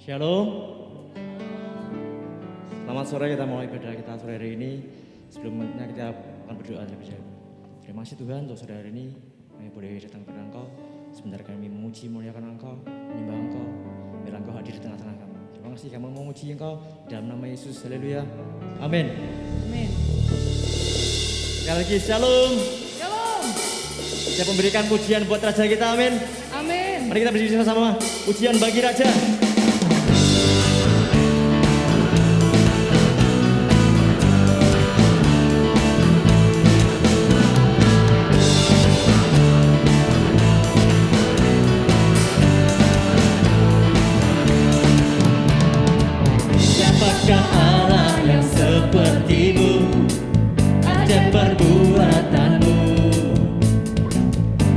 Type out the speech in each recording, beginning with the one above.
Shalom. Selamat sore, kita mulai ibadah kita sore hari ini. Sebelumnya kita akan berdoa terlebih dahulu. Terima kasih Tuhan untuk sore hari ini kami boleh datang kepada Engkau. Sebentar kami memuji muliakan Engkau, menyembah Engkau, biar Engkau hadir di tengah-tengah kami. Terima kasih kami memuji Engkau dalam nama Yesus. Haleluya. Amin. Amin. Sekali lagi shalom. Shalom. Siap memberikan pujian buat Raja kita, amin. Amin. Mari kita berdiri sama-sama. Pujian bagi Raja. Siapakah Allah yang sepertimu? Ajaib perbuatanmu.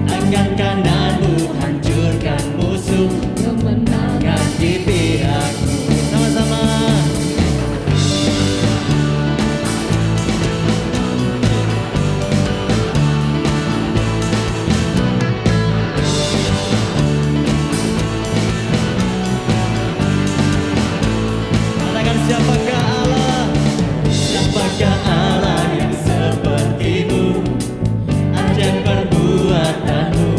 Tangan kananmu hancurkan musuh, kemenangan di pihakmu. Sama-sama. Katakan siapakah Allah? Siapakah Allah yang sepertimu? Ajaib perbuatanmu.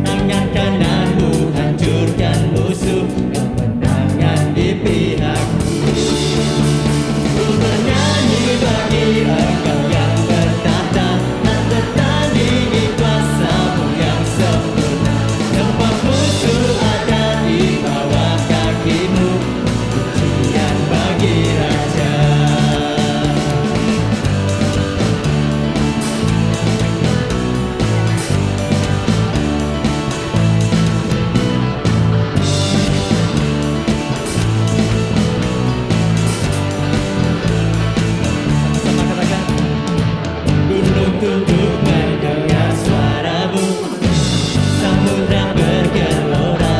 Tangan kananmu hancurkan musuh, kemenangan di pihakmu. Ku bernyanyi bagi Engkau yang bertahta, tak tertandingi kuasa-Mu yang sempurna. Semua musuh ada di bawah kaki-Mu. Pujian bagi Raja. Sama-sama katakan. Gunung tunduk mendengar suara-Mu, samudra bergelora.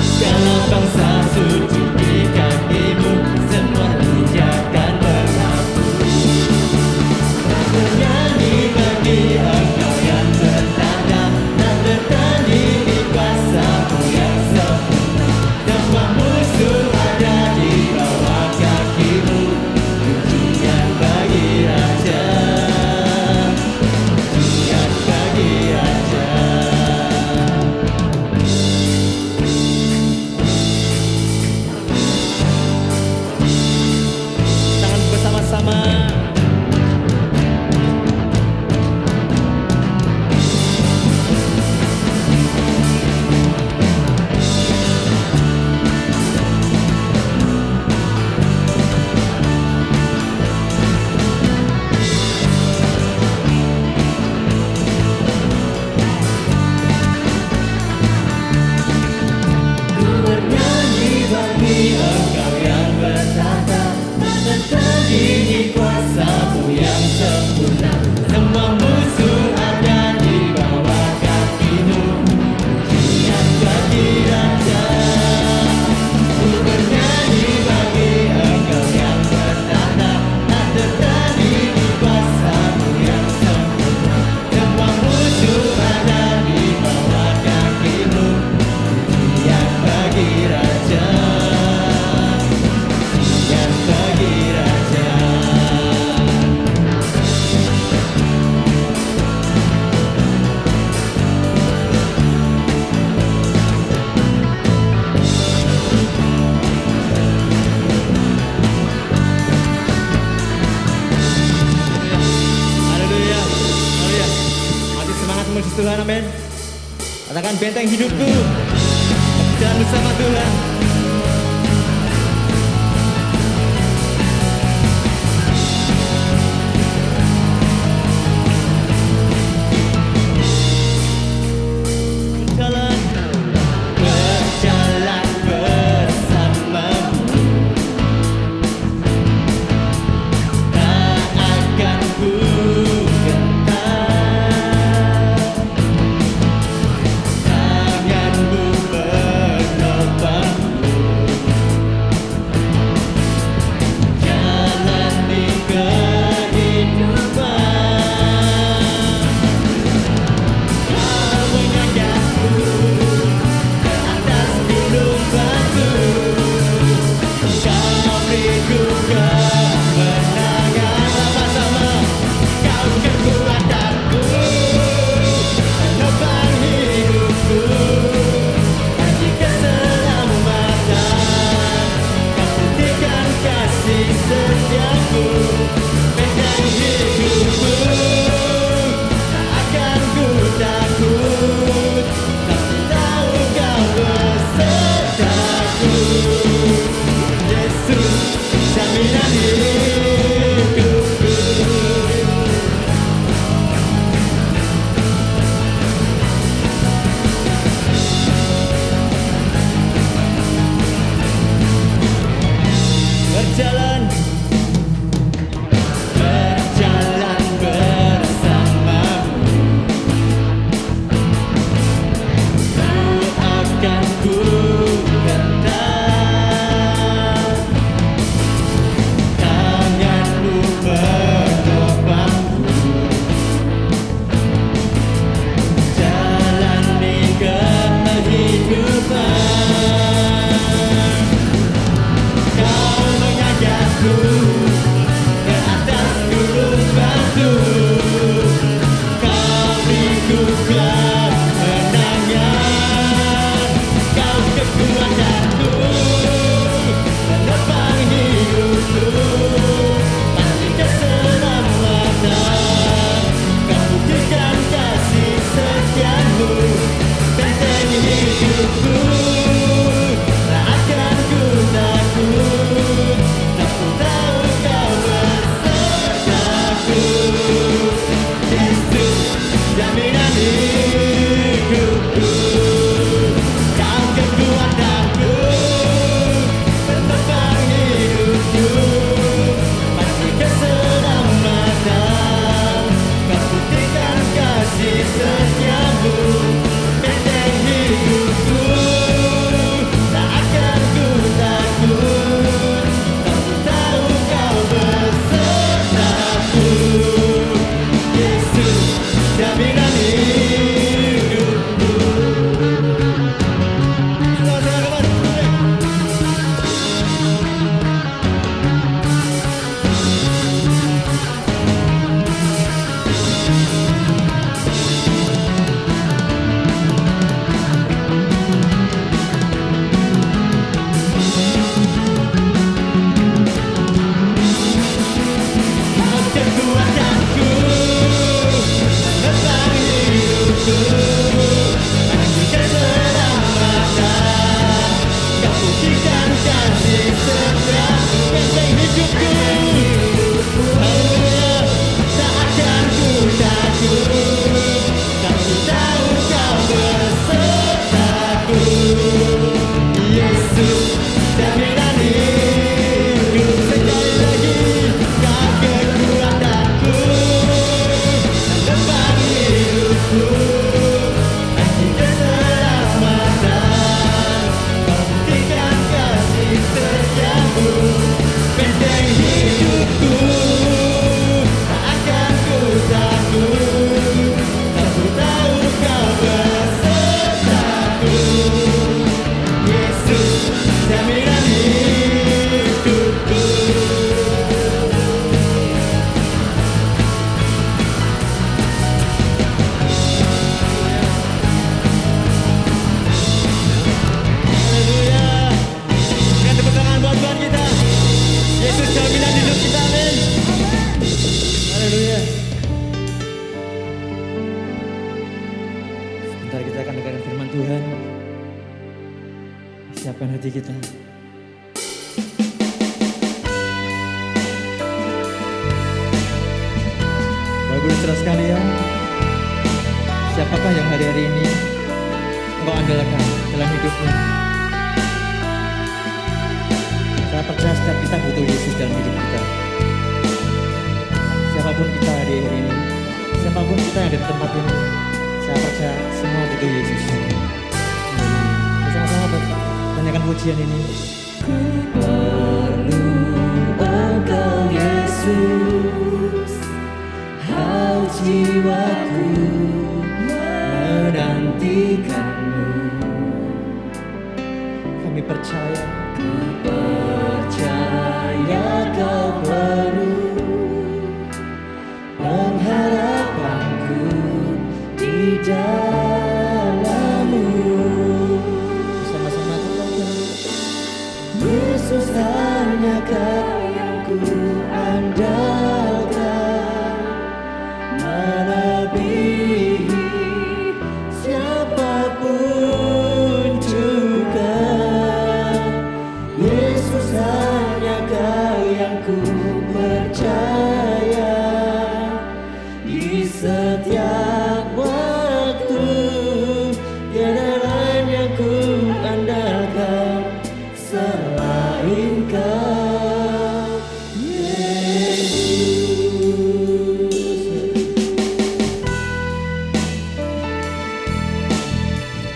Segala bangsa sujud di kaki-Mu, semua pijakan berlaku. Bernyanyi bagi Engkau yang bertanda, tak tertandingi kuasa-Mu yang sempurna. Semua musuh ada di bawah kaki-Mu. Pujian bagi Raja. Pujian bagi Raja. Tangan bersama-sama. Ku bernyanyi bagi Engkau yang bertahta, tak tertandingi kuasa-Mu yang sempurna. Semua musuh ada di bawah kaki-Mu. Pujian bagi Raja. Ku bernyanyi bagi Engkau yang bertahta, tak tertandingi kuasa-Mu yang sempurna. Semua musuh ada di bawah kaki-Mu. Pujian bagi Raja. Pujian bagi Raja. Haleluya. Haleluya. Masih semangat memuji Tuhan, amin. Katakan benteng hidupku. Jalan bersama Tuhan. Berjalan bersamamu, tak akan ku gentar. Tanganmu menopangku, aku, dan ku tahu kau besertaku. Yesus, jaminan hidup. Sekali lagi, kau kekuatanku, dan depan hidupku. Nanti keselamatan, kau buktikan kasih setiamu. Benteng hidupku, tak akan ku takut, dan ku tahu kau besertaku. Yesus, jaminan hidupku. Haleluya. Berikan tepuk tangan buat Tuhan kita. Yesus jaminan hidup kita, amin. Haleluya. Sebentar kita akan dengarkan firman Tuhan. Siapkan hati kita. Bapak Ibu saudara sekalian, siapakah yang hari-hari ini engkau andalkan dalam hidupmu? Saya percaya setiap kita butuh Yesus dalam hidup kita. Siapapun kita hari ini, siapapun kita yang ada di tempat ini, saya percaya semua butuh Yesus. Bersama-sama tanyakan pujian ini. Ku perlu Engkau Yesus, haus jiwaku menantikanmu. Kami percaya Ku percaya kau penuh pengharapanku di dalammu. bersama-sama kita Yesus hanya kau yang ku andalkan, melebihi siapapun juga. Yesus hanya kau yang ku percaya di setiap waktu. Tiada lain yang ku andalkan selain kau, Yesus.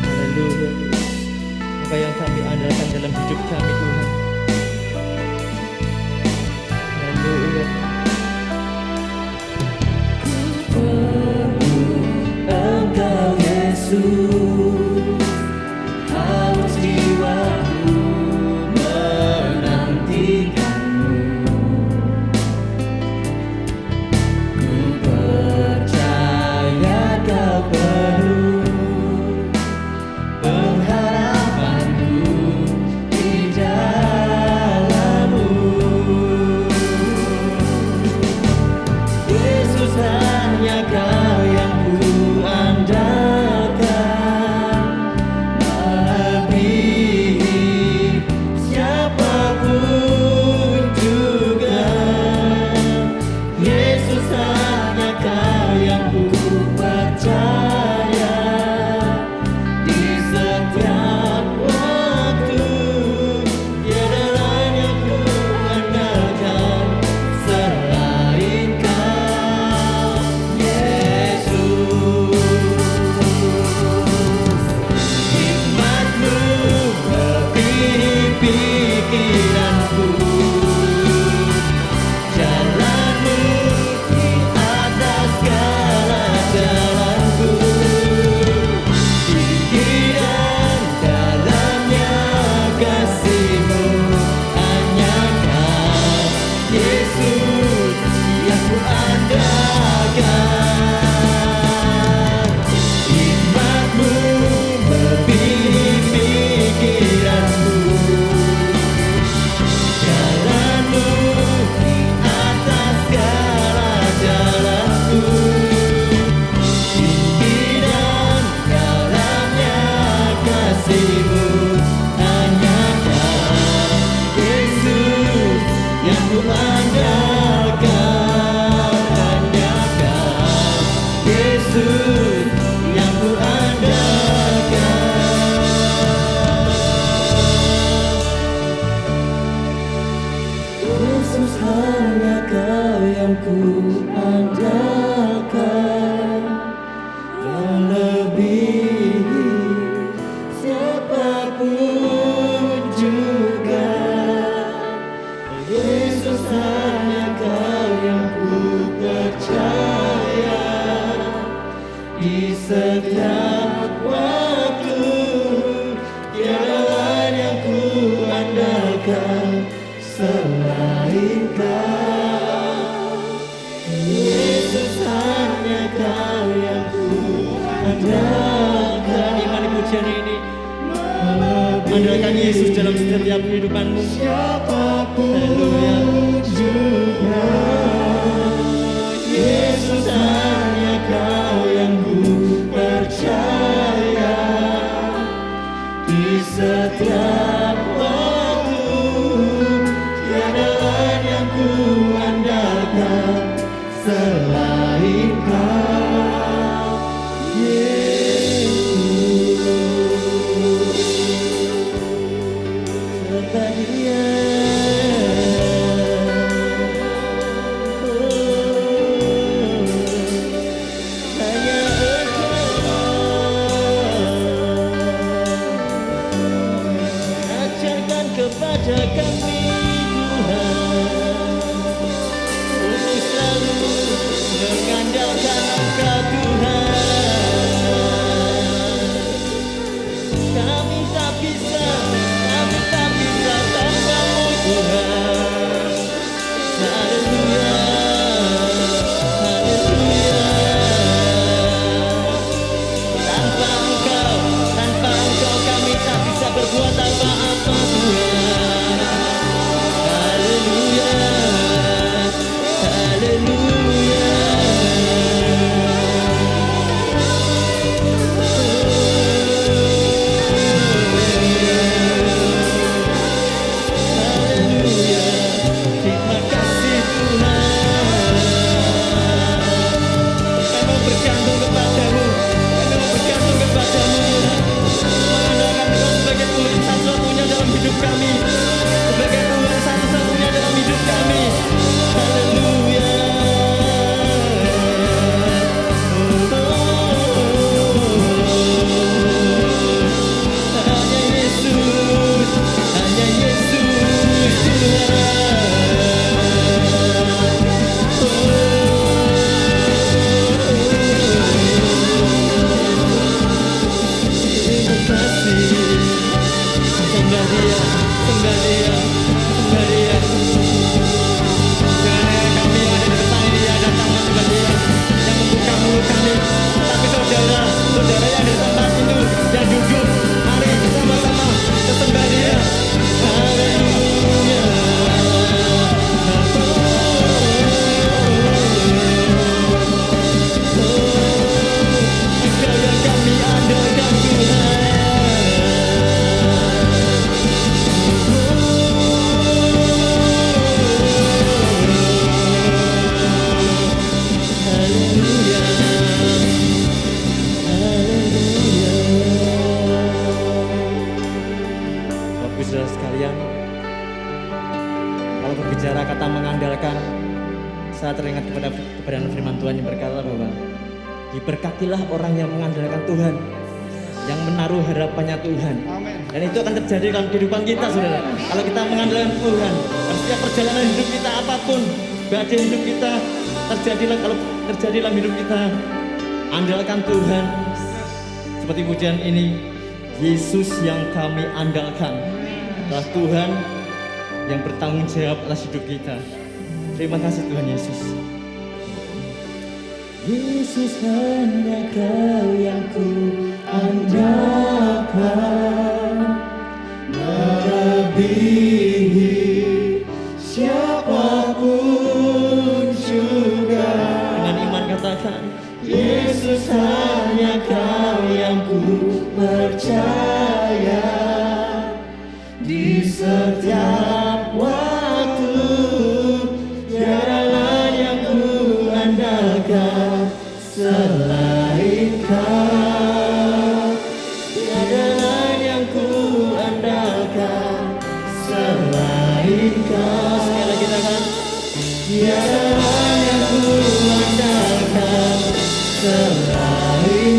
haleluya. Engkau yang kami andalkan dalam hidup kami Tuhan. Haleluya. Engkau Yesus, haus jiwaku menantikanmu. Ku percaya kau penuh pengharapanku di dalammu. Yesus hanya kau yang ku andalkan, Yesus yang ku andalkan. Yesus hanya Kau yang ku andalkan, melebihi siapapun juga. Yesus hanya Kau yang ku percaya, di setiap waktu tiada lain yang ku andalkan selain Kau. Yesus hanya Kau yang ku andalkan. Imani pujian ini, andalkan Yesus dalam setiap kehidupanmu. Siapapun juga, Yesus hanya Kau yang ku percaya, di setiap waktu tiada lain yang ku andalkan selain Kau, Yesus. Serta Dia, hanya Engkau. Ajarkan kepada kami Tuhan, untuk selalu mengandalkan Engkau Tuhan. Kami tak bisa tanpa-Mu Tuhan. Haleluya, haleluya. Tanpa Engkau kami tak bisa berbuat apa-apa Tuhan. Haleluya, haleluya. Haleluya, terima kasih Tuhan. Kami mau bergantung kepadamu, kami mau bergantung kepadamu Tuhan. Mengandalkan Engkau sebagai Tuhan satu-satunya dalam hidup kami, sebagai Tuhan satu-satunya dalam hidup kami. Haleluya. Hanya Yesus, hanya Yesus Tuhan. Terima kasih. Sembah Dia, sembah Dia, sembah Dia. Jangan kami yang ada di depan ini ya datang menyembah Dia, yang membuka mulut kami. Tapi saudara yang di tempat itu, yang duduk, mari sama-sama kita sembah Dia. Haleluya. Engkau yang kami andalkan Tuhan. Haleluya, haleluya. Bapak saudara sekalian, kalau berbicara kata mengandalkan, saya teringat kepada firman Tuhan yang berkata bahwa diberkatilah orang yang mengandalkan Tuhan, yang menaruh harapannya Tuhan. Dan itu akan terjadi dalam kehidupan kita saudara. Kalau kita mengandalkan Tuhan, dalam setiap perjalanan hidup kita apapun, badai hidup kita kalau terjadi dalam hidup kita, andalkan Tuhan. Seperti pujian ini, Yesus yang kami andalkan adalah Tuhan yang bertanggung jawab atas hidup kita. Terima kasih Tuhan Yesus. Yesus hanya Kau yang ku andalkan, melebihi siapapun juga. Dengan iman katakan, Yesus hanya Kau yang ku percaya, di setiap waktu tiada lain yang ku andalkan selain selain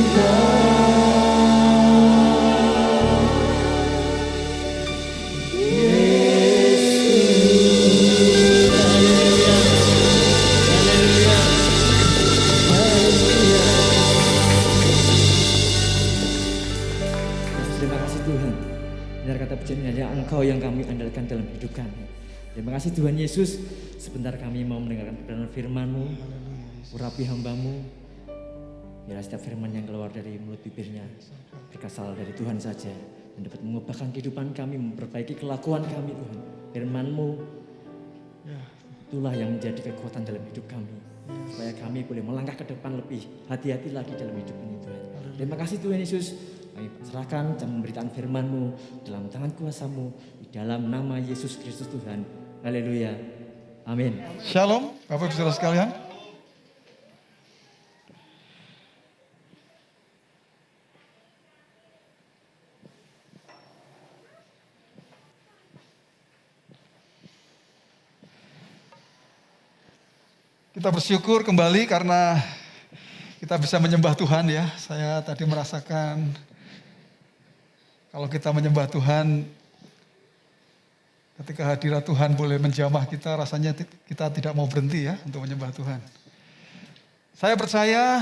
Terima kasih Tuhan. Benar kata pujian hanya Engkau yang kami andalkan dalam hidup kami. Terima kasih Tuhan Yesus. Sebentar kami mau mendengarkan kebenaran firman-Mu. Urapi hamba-Mu. Biarlah setiap firman yang keluar dari mulut bibirnya berasal dari Tuhan saja. Dan dapat mengubahkan kehidupan kami, memperbaiki kelakuan kami Tuhan. Firman-Mu itulah yang menjadi kekuatan dalam hidup kami. Supaya kami boleh melangkah ke depan lebih hati-hati lagi dalam hidup ini Tuhan. Terima kasih Tuhan Yesus. Kami serahkan pemberitaan firman-Mu dalam tangan kuasa-Mu. Di dalam nama Yesus Kristus Tuhan. Haleluya. Amin. Shalom, Bapak Ibu Saudara sekalian. Kita bersyukur kembali karena kita bisa menyembah Tuhan ya. Saya tadi merasakan kalau kita menyembah Tuhan, ketika hadirat Tuhan boleh menjamah kita, rasanya kita tidak mau berhenti ya untuk menyembah Tuhan. Saya percaya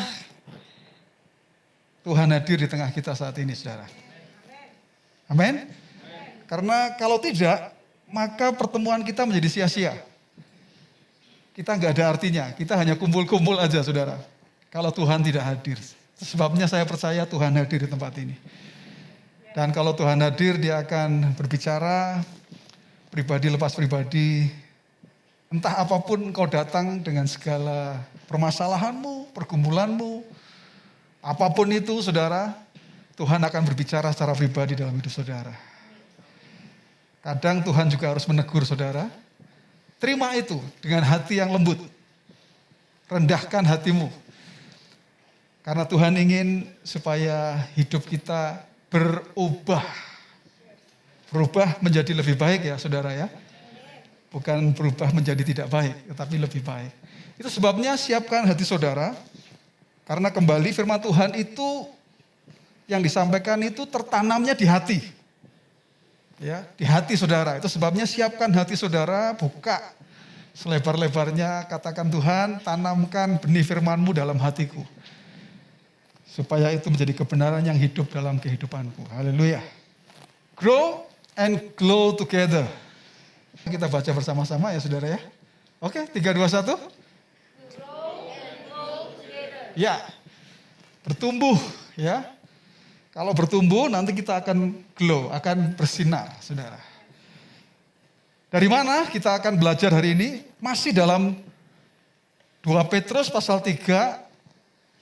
Tuhan hadir di tengah kita saat ini, saudara. Amin. Karena kalau tidak, maka pertemuan kita menjadi sia-sia. Kita nggak ada artinya, kita hanya kumpul-kumpul aja, saudara. Kalau Tuhan tidak hadir. Sebabnya saya percaya Tuhan hadir di tempat ini. Dan kalau Tuhan hadir, Dia akan berbicara pribadi lepas pribadi. Entah apapun engkau datang dengan segala permasalahanmu, pergumulanmu, apapun itu saudara, Tuhan akan berbicara secara pribadi dalam hidup saudara. Kadang Tuhan juga harus menegur saudara. Terima itu dengan hati yang lembut. Rendahkan hatimu. Karena Tuhan ingin supaya hidup kita berubah. Berubah menjadi lebih baik ya saudara ya. Bukan berubah menjadi tidak baik, tetapi lebih baik. Itu sebabnya siapkan hati saudara. Karena kembali firman Tuhan itu yang disampaikan itu tertanamnya di hati. Ya, di hati saudara. Itu sebabnya siapkan hati saudara, buka selebar-lebarnya, katakan Tuhan, tanamkan benih firman-Mu dalam hatiku. Supaya itu menjadi kebenaran yang hidup dalam kehidupanku. Haleluya. Grow and glow together. Kita baca bersama-sama ya saudara ya. Oke, 3, 2, 1. Ya, bertumbuh ya. Kalau bertumbuh nanti kita akan glow, akan bersinar saudara. Dari mana kita akan belajar hari ini? Masih dalam 2 Petrus pasal 3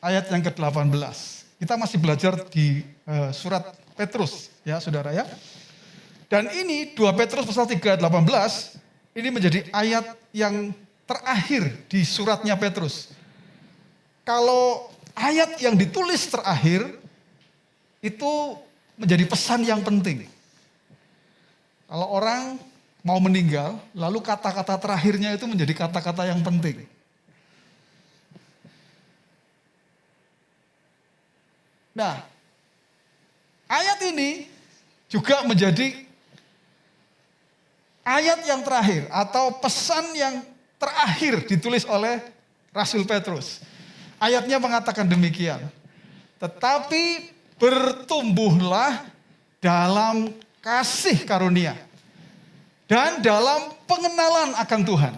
ayat yang ke-18. Kita masih belajar di surat Petrus ya saudara ya. Dan ini 2 Petrus pasal 3 ayat 18, ini menjadi ayat yang terakhir di suratnya Petrus. Kalau ayat yang ditulis terakhir, itu menjadi pesan yang penting. Kalau orang mau meninggal, lalu kata-kata terakhirnya itu menjadi kata-kata yang penting. Nah, ayat ini juga menjadi ayat yang terakhir atau pesan yang terakhir ditulis oleh Rasul Petrus. Ayatnya mengatakan demikian. Tetapi bertumbuhlah dalam kasih karunia dan dalam pengenalan akan Tuhan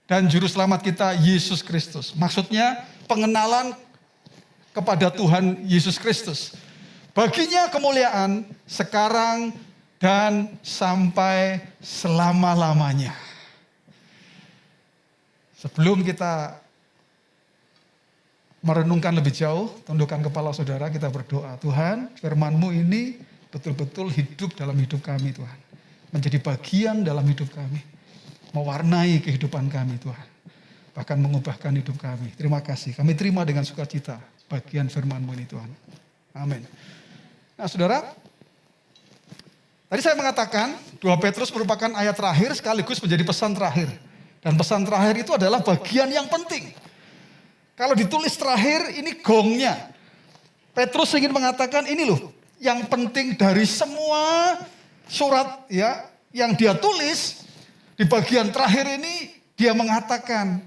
dan juru selamat kita Yesus Kristus. Maksudnya pengenalan kepada Tuhan Yesus Kristus. Baginya kemuliaan sekarang dan sampai selama-lamanya. Sebelum kita merenungkan lebih jauh, tundukkan kepala saudara, kita berdoa. Tuhan, firman-Mu ini betul-betul hidup dalam hidup kami Tuhan. Menjadi bagian dalam hidup kami. Mewarnai kehidupan kami Tuhan. Bahkan mengubahkan hidup kami. Terima kasih. Kami terima dengan sukacita bagian firman-Mu ini Tuhan. Amin. Nah saudara, tadi saya mengatakan 2 Petrus merupakan ayat terakhir sekaligus menjadi pesan terakhir. Dan pesan terakhir itu adalah bagian yang penting. Kalau ditulis terakhir ini gongnya. Petrus ingin mengatakan ini loh, yang penting dari semua surat ya yang dia tulis di bagian terakhir ini dia mengatakan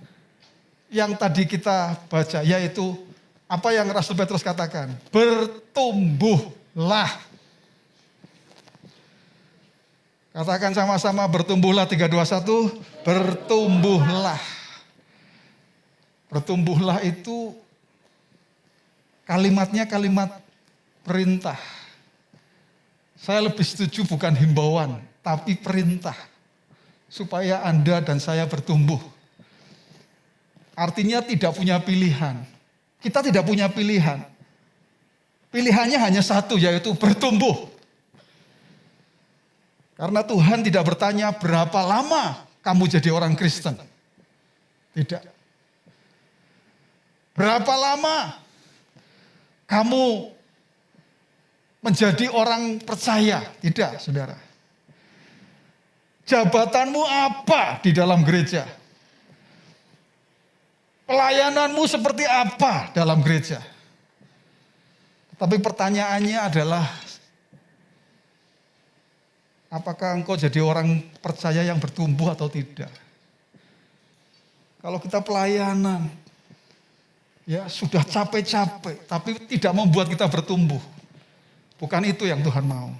yang tadi kita baca, yaitu apa yang Rasul Petrus katakan, bertumbuhlah. Katakan sama-sama, bertumbuhlah, 3, 2, 1, bertumbuhlah. Bertumbuhlah itu kalimatnya kalimat perintah. Saya lebih setuju bukan himbauan, tapi perintah. Supaya Anda dan saya bertumbuh. Artinya tidak punya pilihan. Kita tidak punya pilihan. Pilihannya hanya satu, yaitu bertumbuh. Karena Tuhan tidak bertanya berapa lama kamu jadi orang Kristen. Tidak. Berapa lama kamu menjadi orang percaya? Tidak, saudara. Jabatanmu apa di dalam gereja? Pelayananmu seperti apa dalam gereja? Tapi pertanyaannya adalah, apakah engkau jadi orang percaya yang bertumbuh atau tidak? Kalau kita pelayanan, ya sudah capek-capek, tapi tidak membuat kita bertumbuh. Bukan itu yang Tuhan mau.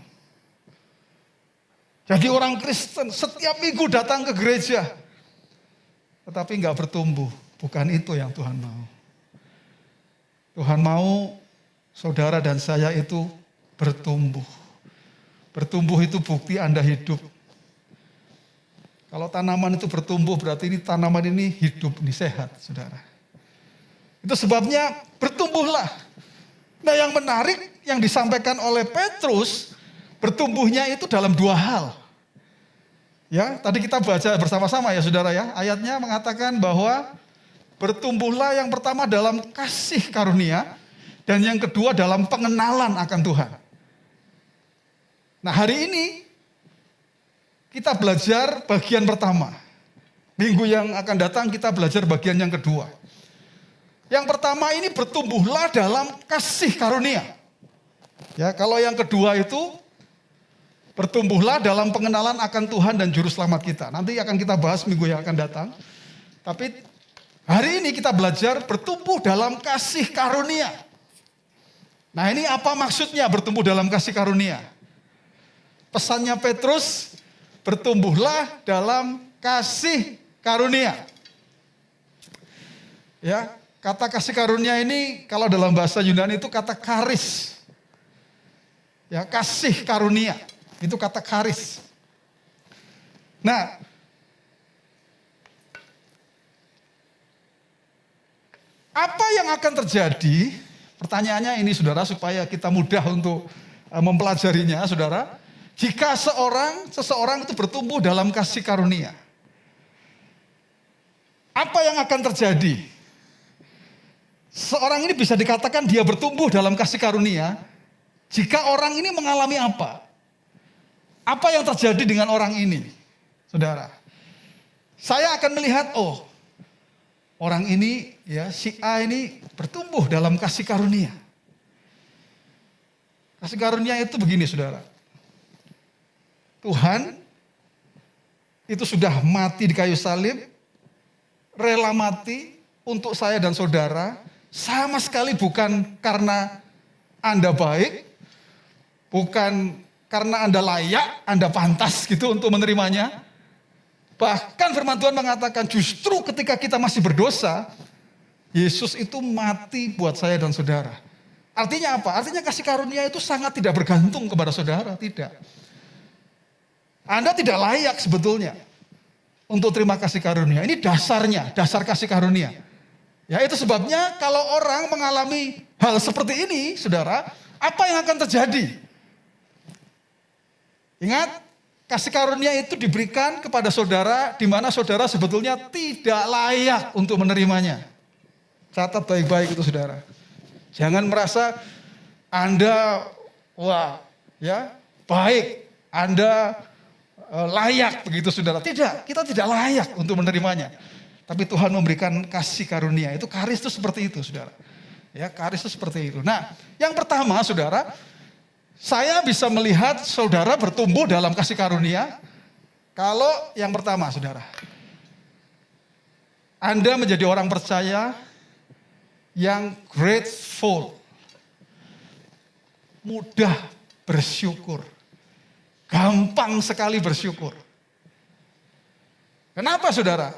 Jadi orang Kristen setiap minggu datang ke gereja, tetapi nggak bertumbuh. Bukan itu yang Tuhan mau. Tuhan mau saudara dan saya itu bertumbuh. Bertumbuh itu bukti Anda hidup. Kalau tanaman itu bertumbuh berarti ini tanaman ini hidup, ini sehat, saudara. Itu sebabnya bertumbuhlah. Nah yang menarik yang disampaikan oleh Petrus, bertumbuhnya itu dalam 2 hal. Ya, tadi kita baca bersama-sama ya saudara ya. Ayatnya mengatakan bahwa bertumbuhlah yang pertama dalam kasih karunia dan yang kedua dalam pengenalan akan Tuhan. Nah hari ini kita belajar bagian pertama. Minggu yang akan datang kita belajar bagian yang kedua. Yang pertama ini bertumbuhlah dalam kasih karunia. Ya, kalau yang kedua itu bertumbuhlah dalam pengenalan akan Tuhan dan juru selamat kita. Nanti akan kita bahas minggu yang akan datang. Tapi hari ini kita belajar bertumbuh dalam kasih karunia. Nah ini apa maksudnya bertumbuh dalam kasih karunia? Pesannya Petrus, bertumbuhlah dalam kasih karunia. Ya, kata kasih karunia ini kalau dalam bahasa Yunani itu kata karis. Ya, kasih karunia. Itu kata karis. Nah, apa yang akan terjadi? Pertanyaannya ini saudara, supaya kita mudah untuk mempelajarinya saudara. Jika seseorang itu bertumbuh dalam kasih karunia. Apa yang akan terjadi? Seorang ini bisa dikatakan dia bertumbuh dalam kasih karunia. Jika orang ini mengalami apa? Apa yang terjadi dengan orang ini? Saudara. Saya akan melihat, oh orang ini ya si A ini bertumbuh dalam kasih karunia. Kasih karunia itu begini saudara. Tuhan itu sudah mati di kayu salib, rela mati untuk saya dan saudara, sama sekali bukan karena Anda baik, bukan karena Anda layak, Anda pantas gitu untuk menerimanya. Bahkan firman Tuhan mengatakan justru ketika kita masih berdosa, Yesus itu mati buat saya dan saudara. Artinya apa? Artinya kasih karunia itu sangat tidak bergantung kepada saudara, tidak. Anda tidak layak sebetulnya untuk terima kasih karunia. Ini dasarnya, dasar kasih karunia. Ya itu sebabnya kalau orang mengalami hal seperti ini, saudara, apa yang akan terjadi? Ingat, kasih karunia itu diberikan kepada saudara di mana saudara sebetulnya tidak layak untuk menerimanya. Catat baik-baik itu saudara. Jangan merasa Anda wah, ya, baik, Anda layak begitu saudara. Tidak, kita tidak layak untuk menerimanya. tapi Tuhan memberikan kasih karunia. Itu karis itu seperti itu, saudara. Ya, karis itu seperti itu. Nah, yang pertama, saudara, saya bisa melihat saudara bertumbuh dalam kasih karunia. Kalau yang pertama, saudara, Anda menjadi orang percaya yang grateful, mudah bersyukur, gampang sekali bersyukur. Kenapa, saudara?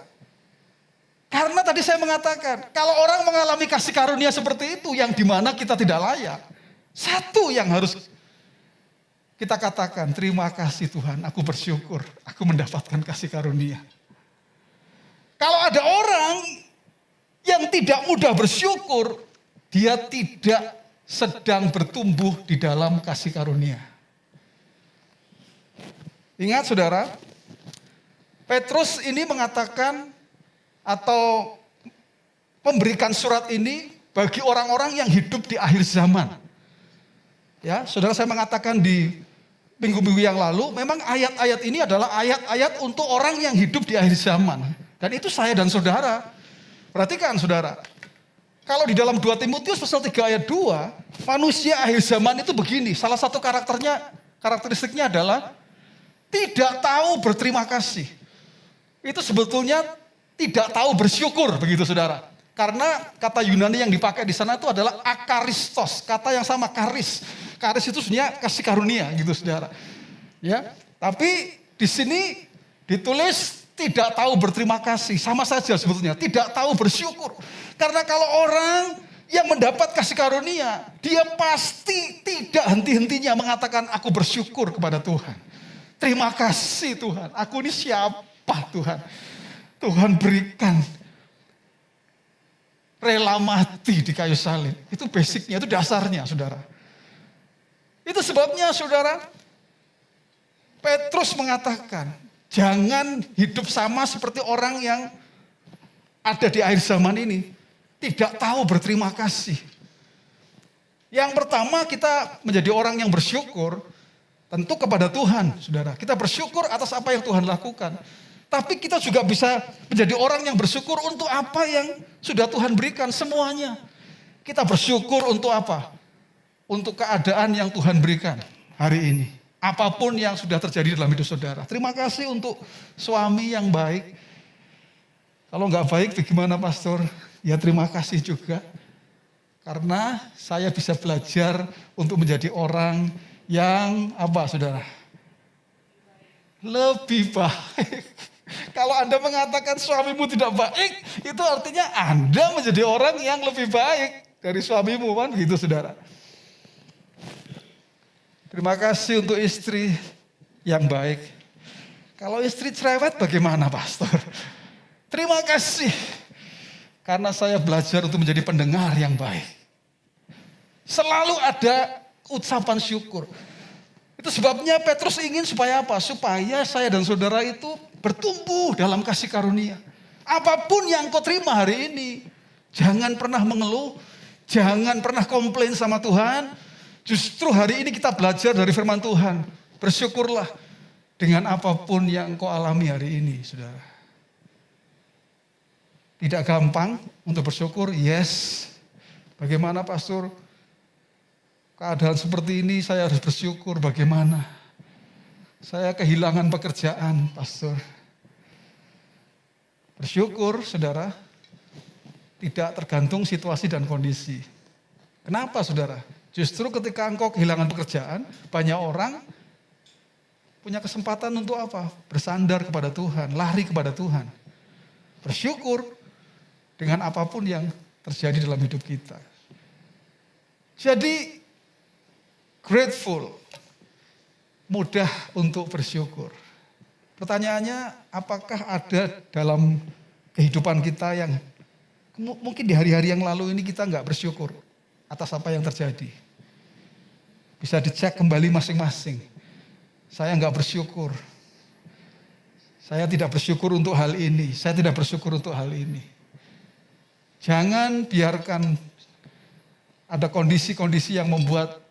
Karena tadi saya mengatakan, kalau orang mengalami kasih karunia seperti itu, yang dimana kita tidak layak, satu yang harus kita katakan, terima kasih Tuhan, aku bersyukur, aku mendapatkan kasih karunia. Kalau ada orang yang tidak mudah bersyukur, dia tidak sedang bertumbuh di dalam kasih karunia. Ingat, saudara, Petrus ini mengatakan atau memberikan surat ini bagi orang-orang yang hidup di akhir zaman. Ya, saudara, saya mengatakan di minggu-minggu yang lalu, memang ayat-ayat ini adalah ayat-ayat untuk orang yang hidup di akhir zaman. Dan itu saya dan saudara. Perhatikan, saudara. Kalau di dalam 2 Timotius pasal 3 ayat 2, manusia akhir zaman itu begini. Salah satu karakteristiknya adalah tidak tahu berterima kasih. Itu sebetulnya tidak tahu bersyukur, begitu, saudara. Karena kata Yunani yang dipakai di sana itu adalah akaristos, kata yang sama karis. Karis itu sebenarnya kasih karunia, gitu, saudara. Ya, tapi di sini ditulis tidak tahu berterima kasih, sama saja sebetulnya, tidak tahu bersyukur. Karena kalau orang yang mendapat kasih karunia, dia pasti tidak henti-hentinya mengatakan aku bersyukur kepada Tuhan. Terima kasih Tuhan, aku ini siapa Tuhan? Tuhan berikan rela mati di kayu salib. Itu basicnya, itu dasarnya, saudara. Itu sebabnya, saudara, Petrus mengatakan, jangan hidup sama seperti orang yang ada di akhir zaman ini. Tidak tahu berterima kasih. Yang pertama, kita menjadi orang yang bersyukur, tentu kepada Tuhan, saudara. Kita bersyukur atas apa yang Tuhan lakukan. Tapi kita juga bisa menjadi orang yang bersyukur untuk apa yang sudah Tuhan berikan semuanya. Kita bersyukur untuk apa? Untuk keadaan yang Tuhan berikan hari ini. Apapun yang sudah terjadi dalam hidup saudara. Terima kasih untuk suami yang baik. Kalau nggak baik bagaimana, pastor? Ya terima kasih juga. Karena saya bisa belajar untuk menjadi orang yang apa, saudara? Lebih baik. Kalau Anda mengatakan suamimu tidak baik, itu artinya Anda menjadi orang yang lebih baik dari suamimu, kan gitu, saudara. Terima kasih untuk istri yang baik. Kalau istri cerewet bagaimana, pastor? Terima kasih. Karena saya belajar untuk menjadi pendengar yang baik. Selalu ada ucapan syukur. Itu sebabnya Petrus ingin supaya apa? Supaya saya dan saudara itu bertumbuh dalam kasih karunia. Apapun yang kau terima hari ini, jangan pernah mengeluh, jangan pernah komplain sama Tuhan. Justru hari ini kita belajar dari firman Tuhan. Bersyukurlah dengan apapun yang kau alami hari ini, saudara. Tidak gampang untuk bersyukur, yes. Bagaimana, pastor? Keadaan seperti ini saya harus bersyukur, bagaimana? Saya kehilangan pekerjaan, pastor. Bersyukur, saudara, tidak tergantung situasi dan kondisi. Kenapa, saudara? Justru ketika engkau kehilangan pekerjaan, banyak orang punya kesempatan untuk apa? Bersandar kepada Tuhan, lari kepada Tuhan. Bersyukur dengan apapun yang terjadi dalam hidup kita. Jadi, grateful, mudah untuk bersyukur. Pertanyaannya, apakah ada dalam kehidupan kita yang mungkin di hari-hari yang lalu ini kita nggak bersyukur atas apa yang terjadi? Bisa dicek kembali masing-masing. Saya nggak bersyukur. Saya tidak bersyukur untuk hal ini. Saya tidak bersyukur untuk hal ini. Jangan biarkan ada kondisi-kondisi yang membuat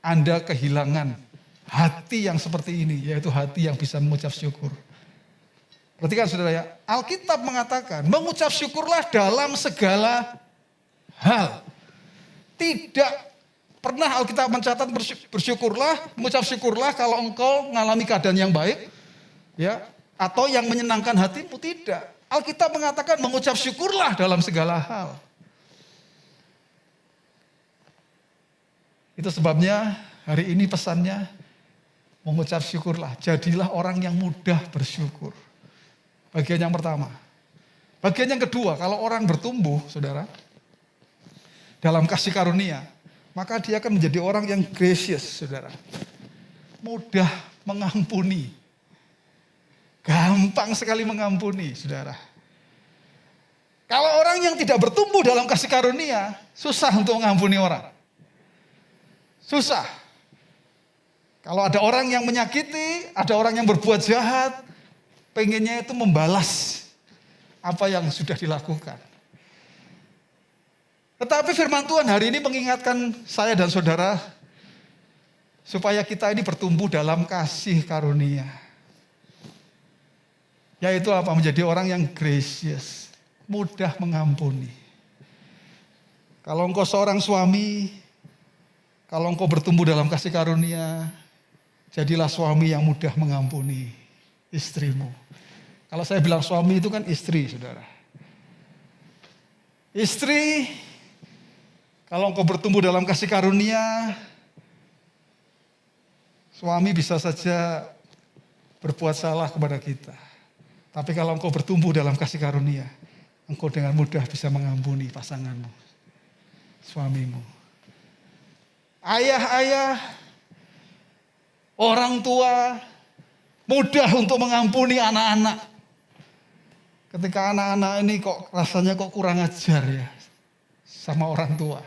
Anda kehilangan hati yang seperti ini, yaitu hati yang bisa mengucap syukur. Perhatikan saudara ya, Alkitab mengatakan mengucap syukurlah dalam segala hal. Tidak pernah Alkitab mencatat bersyukurlah, mengucap syukurlah kalau engkau mengalami keadaan yang baik, ya, atau yang menyenangkan hatimu. Tidak. Alkitab mengatakan mengucap syukurlah dalam segala hal. Itu sebabnya hari ini pesannya mengucap syukurlah. Jadilah orang yang mudah bersyukur. Bagian yang pertama. Bagian yang kedua, kalau orang bertumbuh, saudara, dalam kasih karunia, maka dia akan menjadi orang yang gracious, saudara. Mudah mengampuni. Gampang sekali mengampuni, saudara. Kalau orang yang tidak bertumbuh dalam kasih karunia, susah untuk mengampuni orang. Susah. Kalau ada orang yang menyakiti, ada orang yang berbuat jahat, pengennya itu membalas apa yang sudah dilakukan. Tetapi firman Tuhan hari ini mengingatkan saya dan saudara supaya kita ini bertumbuh dalam kasih karunia. Yaitu apa? Menjadi orang yang gracious, mudah mengampuni. Kalau engkau seorang suami, kalau engkau bertumbuh dalam kasih karunia, jadilah suami yang mudah mengampuni istrimu. Kalau saya bilang suami itu kan istri, saudara. Istri, kalau engkau bertumbuh dalam kasih karunia, suami bisa saja berbuat salah kepada kita. Tapi kalau engkau bertumbuh dalam kasih karunia, engkau dengan mudah bisa mengampuni pasanganmu, suamimu. Ayah-ayah, orang tua, mudah untuk mengampuni anak-anak. Ketika anak-anak ini kok rasanya kok kurang ajar ya sama orang tua.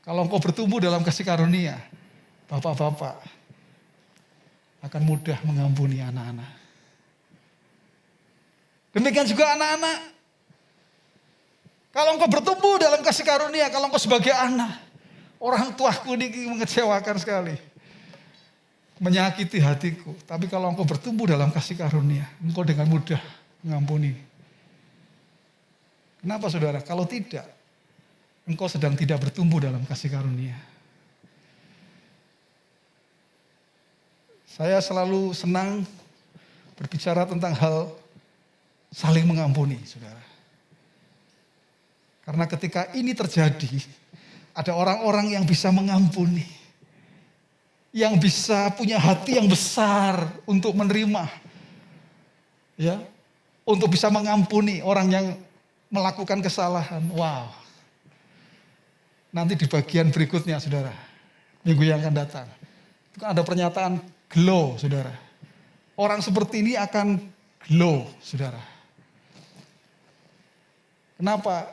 Kalau engkau bertumbuh dalam kasih karunia, bapak-bapak akan mudah mengampuni anak-anak. Demikian juga anak-anak. Kalau engkau bertumbuh dalam kasih karunia, kalau engkau sebagai anak, orang tuaku ini mengecewakan sekali. Menyakiti hatiku. Tapi kalau engkau bertumbuh dalam kasih karunia, engkau dengan mudah mengampuni. Kenapa saudara? Kalau tidak, engkau sedang tidak bertumbuh dalam kasih karunia. Saya selalu senang berbicara tentang hal saling mengampuni, saudara. Karena ketika ini terjadi, ada orang-orang yang bisa mengampuni. Yang bisa punya hati yang besar untuk menerima. Ya, untuk bisa mengampuni orang yang melakukan kesalahan. Wow. Nanti di bagian berikutnya, saudara. Minggu yang akan datang. Itu kan ada pernyataan glow, saudara. Orang seperti ini akan glow, saudara. Kenapa?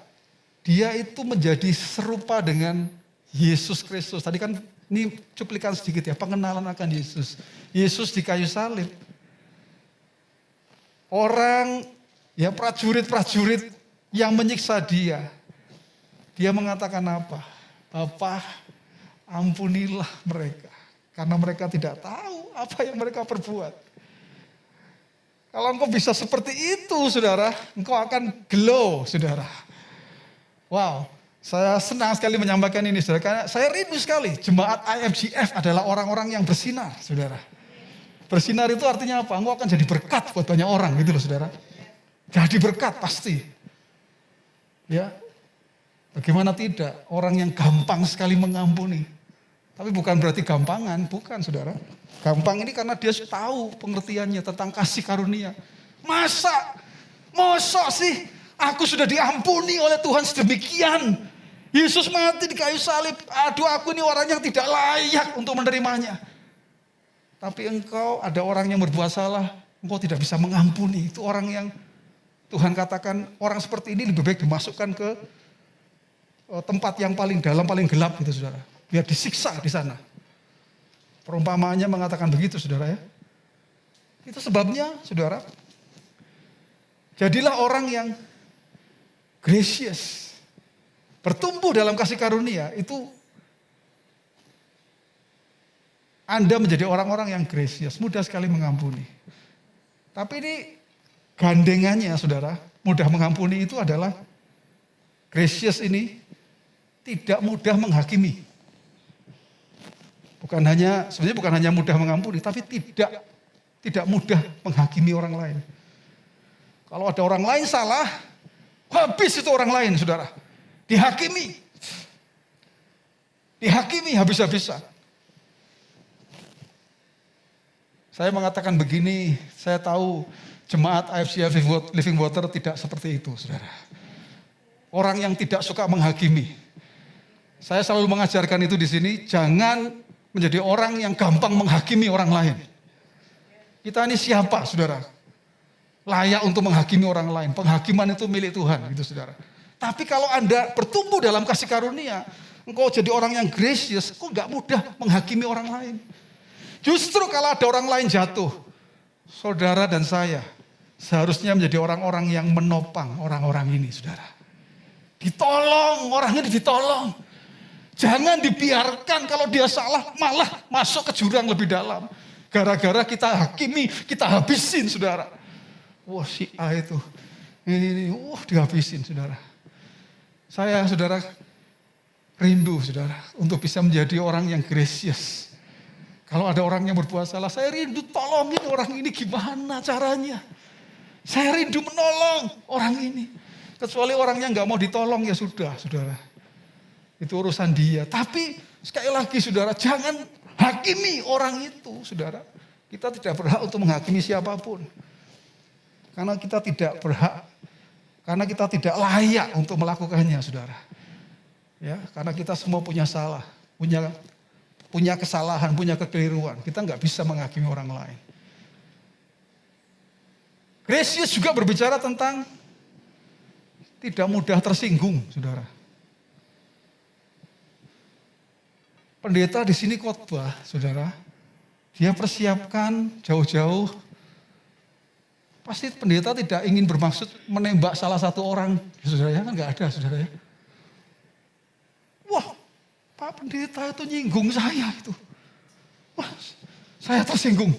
Dia itu menjadi serupa dengan Yesus Kristus. Tadi kan ini cuplikan sedikit ya, pengenalan akan Yesus. Yesus di kayu salib. Orang, ya prajurit-prajurit yang menyiksa dia. Dia mengatakan apa? Bapa, ampunilah mereka. Karena mereka tidak tahu apa yang mereka perbuat. Kalau engkau bisa seperti itu, saudara, engkau akan glow, saudara. Wow, saya senang sekali menyampaikan ini, saudara. Karena saya rindu sekali, jemaat IFGF adalah orang-orang yang bersinar, saudara. Bersinar itu artinya apa? Engkau akan jadi berkat buat banyak orang, gitu loh, saudara. Jadi berkat, pasti. Ya, bagaimana tidak? Orang yang gampang sekali mengampuni. Tapi bukan berarti gampangan, bukan saudara. Gampang ini karena dia tahu pengertiannya tentang kasih karunia. Masa sih aku sudah diampuni oleh Tuhan sedemikian. Yesus mati di kayu salib. Aduh, aku ini orang yang tidak layak untuk menerimanya. Tapi engkau ada orang yang berbuat salah, engkau tidak bisa mengampuni. Itu orang yang Tuhan katakan orang seperti ini lebih baik dimasukkan ke tempat yang paling dalam, paling gelap gitu saudara. Biar disiksa di sana. Perumpamaannya mengatakan begitu saudara ya. Itu sebabnya saudara. Jadilah orang yang gracious. Bertumbuh dalam kasih karunia itu Anda menjadi orang-orang yang gracious. Mudah sekali mengampuni. Tapi ini gandengannya saudara, mudah mengampuni itu adalah gracious ini tidak mudah menghakimi. Sebenarnya bukan hanya mudah mengampuni, tapi tidak mudah menghakimi orang lain. Kalau ada orang lain salah, habis itu orang lain, saudara. Dihakimi habis-habisan. Saya mengatakan begini, saya tahu jemaat IFCA Living Water tidak seperti itu, saudara. Orang yang tidak suka menghakimi. Saya selalu mengajarkan itu di sini, jangan menjadi orang yang gampang menghakimi orang lain. Kita ini siapa, saudara? Layak untuk menghakimi orang lain. Penghakiman itu milik Tuhan, gitu saudara. Tapi kalau Anda bertumbuh dalam kasih karunia, engkau jadi orang yang gracious, engkau gak mudah menghakimi orang lain. Justru kalau ada orang lain jatuh, saudara dan saya seharusnya menjadi orang-orang yang menopang orang-orang ini, saudara. Ditolong, orang ini ditolong. Jangan dibiarkan kalau dia salah malah masuk ke jurang lebih dalam. Gara-gara kita hakimi, kita habisin, saudara. Wah, si A itu, ini, dihabisin, saudara. Saya, saudara, rindu, saudara, untuk bisa menjadi orang yang gracious. Kalau ada orang yang berbuat salah, saya rindu tolongin orang ini gimana caranya. Saya rindu menolong orang ini. Kecuali orangnya nggak mau ditolong ya sudah, saudara. Itu urusan dia. Tapi sekali lagi, saudara, jangan hakimi orang itu, saudara. Kita tidak berhak untuk menghakimi siapapun. Karena kita tidak berhak, karena kita tidak layak untuk melakukannya, saudara. Ya, karena kita semua punya salah, punya kesalahan, punya kekeliruan. Kita nggak bisa menghakimi orang lain. Gracious juga berbicara tentang tidak mudah tersinggung, saudara. Pendeta di sini khotbah, saudara. Dia persiapkan jauh-jauh. Pasti pendeta tidak ingin bermaksud menembak salah satu orang, saudara ya, kan nggak ada, saudara ya. Wah, Pak Pendeta itu nyinggung saya itu. Wah, saya tersinggung.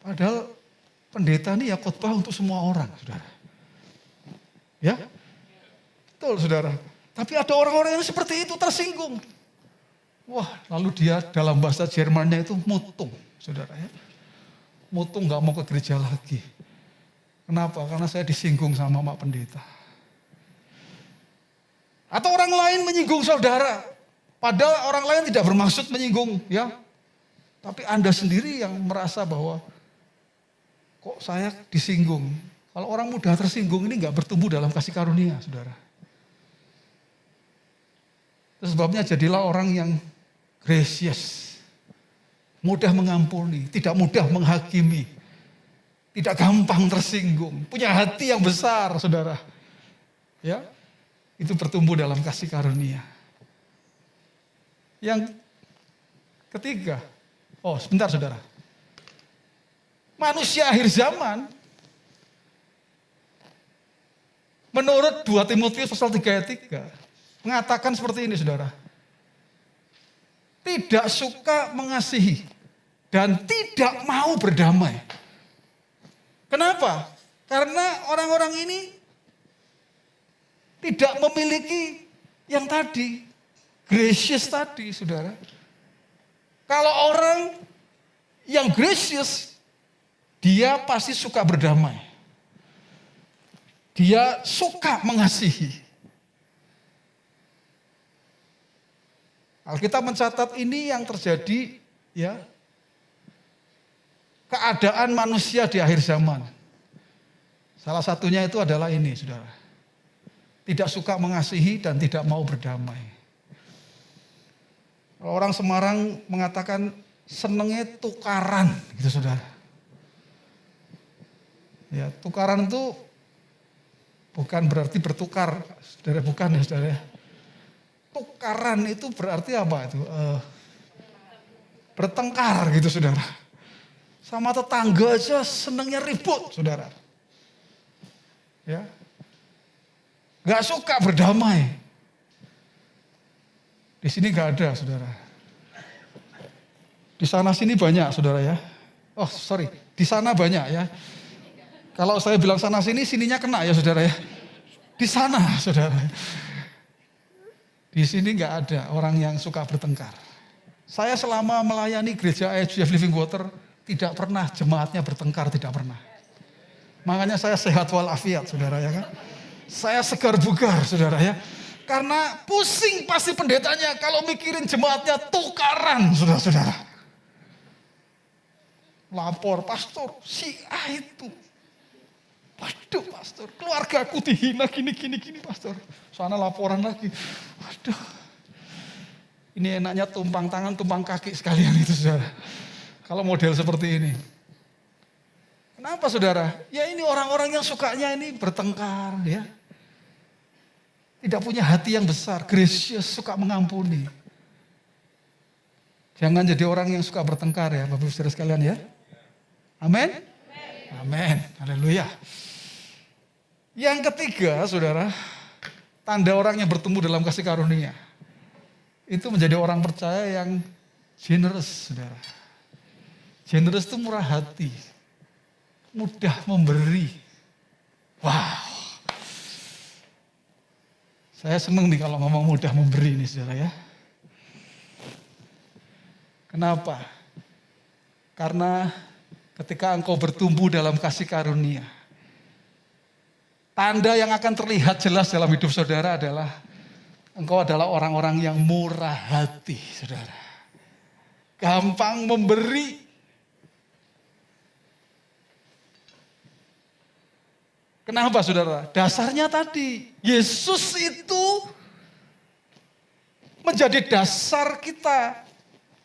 Padahal pendeta ini ya khotbah untuk semua orang, saudara. Ya, betul, saudara. Tapi ada orang-orang yang seperti itu tersinggung. Wah, lalu dia dalam bahasa Jermannya itu mutung, saudara ya. Mutung gak mau ke gereja lagi. Kenapa? Karena saya disinggung sama Pak Pendeta. Atau orang lain menyinggung saudara. Padahal orang lain tidak bermaksud menyinggung, ya. Tapi Anda sendiri yang merasa bahwa kok saya disinggung. Kalau orang mudah tersinggung ini gak bertumbuh dalam kasih karunia, saudara. Itu sebabnya jadilah orang yang gracious. Mudah mengampuni, tidak mudah menghakimi. Tidak gampang tersinggung. Punya hati yang besar, saudara. Ya. Itu bertumbuh dalam kasih karunia. Yang ketiga, sebentar saudara. Manusia akhir zaman, menurut 2 Timotius pasal 3 ayat 3, mengatakan seperti ini saudara. Tidak suka mengasihi dan tidak mau berdamai. Kenapa? Karena orang-orang ini tidak memiliki yang tadi, gracious tadi, saudara. Kalau orang yang gracious, dia pasti suka berdamai. Dia suka mengasihi. Alkitab mencatat ini yang terjadi, ya, keadaan manusia di akhir zaman. Salah satunya itu adalah ini, saudara. Tidak suka mengasihi dan tidak mau berdamai. Orang Semarang mengatakan senengnya tukaran, gitu saudara. Ya, tukaran itu bukan berarti bertukar, saudara, bukan ya saudara. Tukaran itu berarti apa itu? Bertengkar gitu saudara. Sama tetangga aja senengnya ribut, saudara. Ya. Gak suka berdamai. Di sini gak ada, saudara. Di sana sini banyak, saudara ya. Di sana banyak ya. Kalau saya bilang sana sini, sininya kena ya saudara ya. Di sana saudara. Di sini nggak ada orang yang suka bertengkar. Saya selama melayani gereja IFGF Living Water, tidak pernah jemaatnya bertengkar, tidak pernah. Makanya saya sehat walafiat saudara ya kan. Saya segar bugar saudara ya. Karena pusing pasti pendetanya kalau mikirin jemaatnya tukaran saudara-saudara. Lapor, pastor, si A itu. Waduh pastor, keluarga aku dihina gini pastor. Soalnya laporan lagi. Waduh. Ini enaknya tumpang tangan, tumpang kaki sekalian itu saudara. Kalau model seperti ini. Kenapa saudara? Ya ini orang-orang yang sukanya ini bertengkar ya. Tidak punya hati yang besar, gracious, suka mengampuni. Jangan jadi orang yang suka bertengkar ya Bapak Ibu Saudara sekalian ya. Amin? Amin. Haleluya. Yang ketiga, saudara, tanda orang yang bertumbuh dalam kasih karunia. Itu menjadi orang percaya yang generous, saudara. Generous itu murah hati. Mudah memberi. Wow. Saya senang nih kalau ngomong mudah memberi nih, saudara ya. Kenapa? Karena ketika engkau bertumbuh dalam kasih karunia, tanda yang akan terlihat jelas dalam hidup saudara adalah engkau adalah orang-orang yang murah hati, saudara. Gampang memberi. Kenapa saudara? Dasarnya tadi, Yesus itu menjadi dasar kita.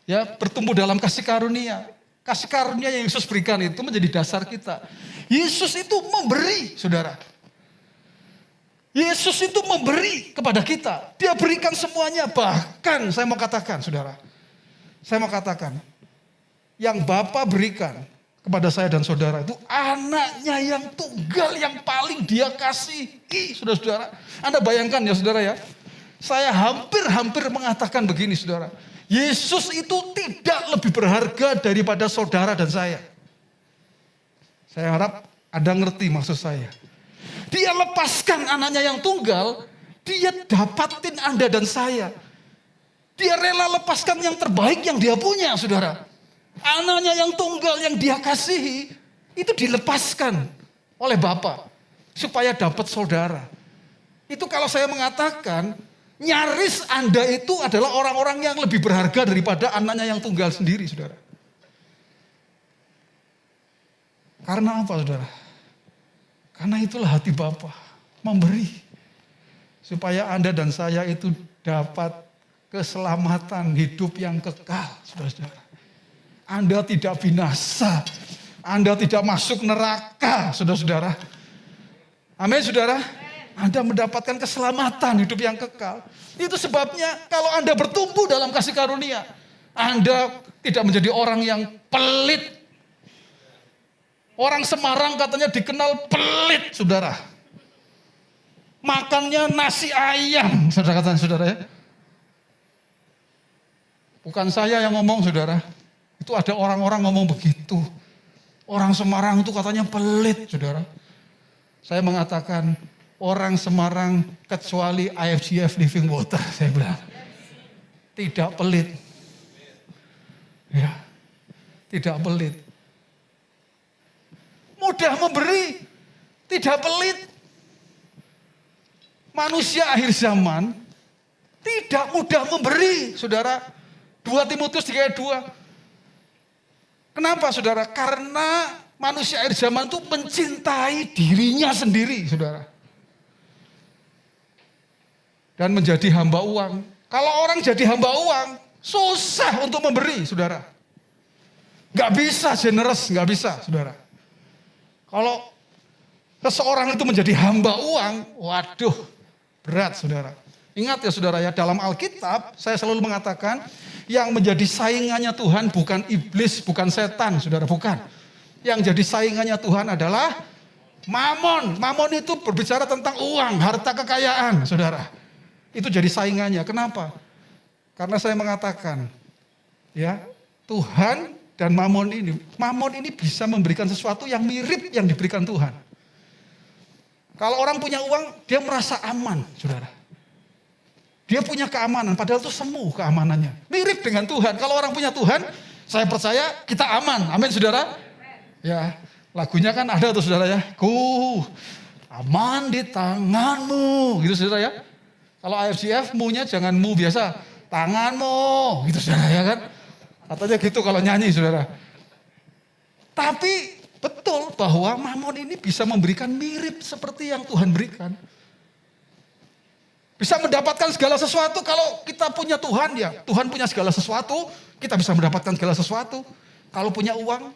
Ya, bertumbuh dalam kasih karunia. Kasih karunia yang Yesus berikan itu menjadi dasar kita. Yesus itu memberi, saudara. Yesus itu memberi kepada kita. Dia berikan semuanya. Bahkan saya mau katakan, saudara. Saya mau katakan, yang Bapa berikan kepada saya dan saudara itu anaknya yang tunggal, yang paling dia kasihi, saudara-saudara. Anda bayangkan ya saudara ya. Saya hampir mengatakan begini saudara. Yesus itu tidak lebih berharga daripada saudara dan saya. Saya harap Anda ngerti maksud saya. Dia lepaskan anaknya yang tunggal, dia dapatin Anda dan saya. Dia rela lepaskan yang terbaik yang dia punya, saudara. Anaknya yang tunggal yang dia kasihi, itu dilepaskan oleh Bapa supaya dapat saudara. Itu kalau saya mengatakan, nyaris Anda itu adalah orang-orang yang lebih berharga daripada anaknya yang tunggal sendiri, saudara. Karena apa, saudara? Karena itulah hati Bapa, memberi. Supaya Anda dan saya itu dapat keselamatan hidup yang kekal, saudara-saudara. Anda tidak binasa, Anda tidak masuk neraka, saudara-saudara. Amin, saudara. Anda mendapatkan keselamatan hidup yang kekal. Itu sebabnya kalau Anda bertumbuh dalam kasih karunia, Anda tidak menjadi orang yang pelit. Orang Semarang katanya dikenal pelit, saudara. Makannya nasi ayam, saudara ya. Bukan saya yang ngomong, saudara. Itu ada orang-orang ngomong begitu. Orang Semarang itu katanya pelit, saudara. Saya mengatakan, orang Semarang kecuali IFGF Living Water, saya bilang. Tidak pelit. Ya, tidak pelit. Mudah memberi, tidak pelit. Manusia akhir zaman tidak mudah memberi, saudara. 2 Timotius 3:2. Kenapa, saudara? Karena manusia akhir zaman itu mencintai dirinya sendiri, saudara. Dan menjadi hamba uang. Kalau orang jadi hamba uang, susah untuk memberi, saudara. Gak bisa generous, gak bisa, saudara. Kalau seseorang itu menjadi hamba uang, waduh, berat, saudara. Ingat ya, saudara ya, dalam Alkitab saya selalu mengatakan, yang menjadi saingannya Tuhan bukan iblis, bukan setan, saudara, bukan. Yang jadi saingannya Tuhan adalah Mamon. Mamon itu berbicara tentang uang, harta kekayaan, saudara. Itu jadi saingannya. Kenapa? Karena saya mengatakan, ya, Tuhan dan mamon ini bisa memberikan sesuatu yang mirip yang diberikan Tuhan. Kalau orang punya uang, dia merasa aman, saudara. Dia punya keamanan, padahal itu semu keamanannya. Mirip dengan Tuhan. Kalau orang punya Tuhan, saya percaya kita aman. Amin, saudara. Ya, lagunya kan ada tuh, saudara ya. Ku aman di tanganmu, gitu saudara ya. Kalau IFCF, mu-nya jangan mu biasa, tanganmu, gitu saudara ya kan. Katanya gitu kalau nyanyi, saudara. Tapi betul bahwa mamon ini bisa memberikan mirip seperti yang Tuhan berikan. Bisa mendapatkan segala sesuatu. Kalau kita punya Tuhan, ya Tuhan punya segala sesuatu, kita bisa mendapatkan segala sesuatu. Kalau punya uang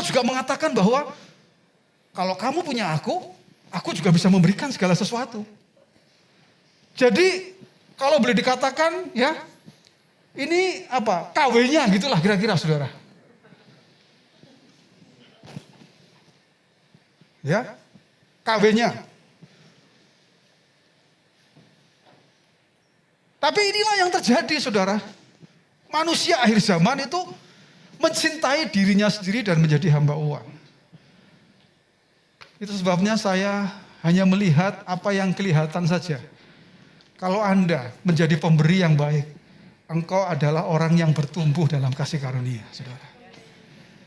juga mengatakan bahwa kalau kamu punya aku juga bisa memberikan segala sesuatu. Jadi kalau boleh dikatakan ya, ini apa? KW-nya gitulah kira-kira, saudara. Ya, KW-nya. Tapi inilah yang terjadi, saudara. Manusia akhir zaman itu mencintai dirinya sendiri dan menjadi hamba uang. Itu sebabnya saya hanya melihat apa yang kelihatan saja. Kalau Anda menjadi pemberi yang baik, engkau adalah orang yang bertumbuh dalam kasih karunia, saudara.